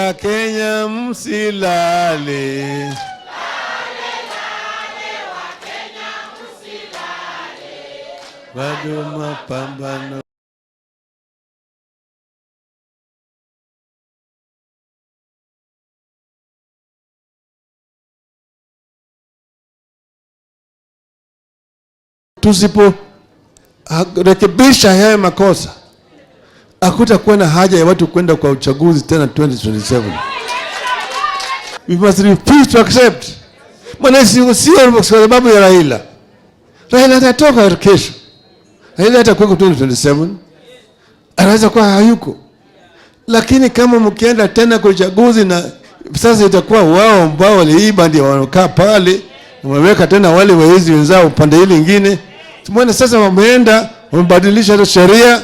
Kenya msilale, Wakenya msilale, bado mapambano. Tusipo rekebisha haya makosa, hakutakuwa na haja ya watu kwenda kwa uchaguzi tena 2027. We must refuse to accept. Maana sio kwa sababu ya Raila. Raila atatoka kesho. Raila atakuwa 2027. Anaweza kuwa hayuko. Lakini kama mkienda tena kwa uchaguzi na sasa itakuwa wao ambao waliiba ndio wanakaa pale, wameweka tena wale wezi wenzao upande ile nyingine. Tumeona sasa wameenda wamebadilisha sheria.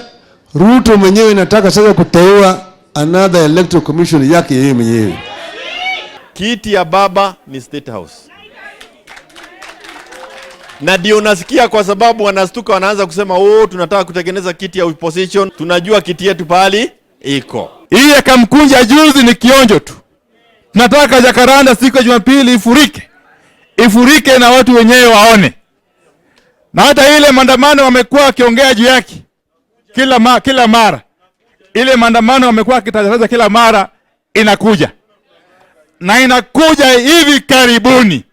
Ruto mwenyewe nataka sasa kuteua another electoral commission yake yeye mwenyewe. Kiti ya baba ni State House. Na ndio nasikia kwa sababu wanastuka wanaanza kusema tunataka kutengeneza kiti ya opposition. Tunajua kiti yetu pali iko. Hii ya Kamkunja juzi ni kionjo tu. Tunataka Jacaranda siku ya Jumapili ifurike. Ifurike na watu wenyewe waone. Na hata ile maandamano wamekuwa wakiongea juu yake kila mara. Ile maandamano wamekuwa wakitangaza kila mara inakuja. Na inakuja hivi karibuni.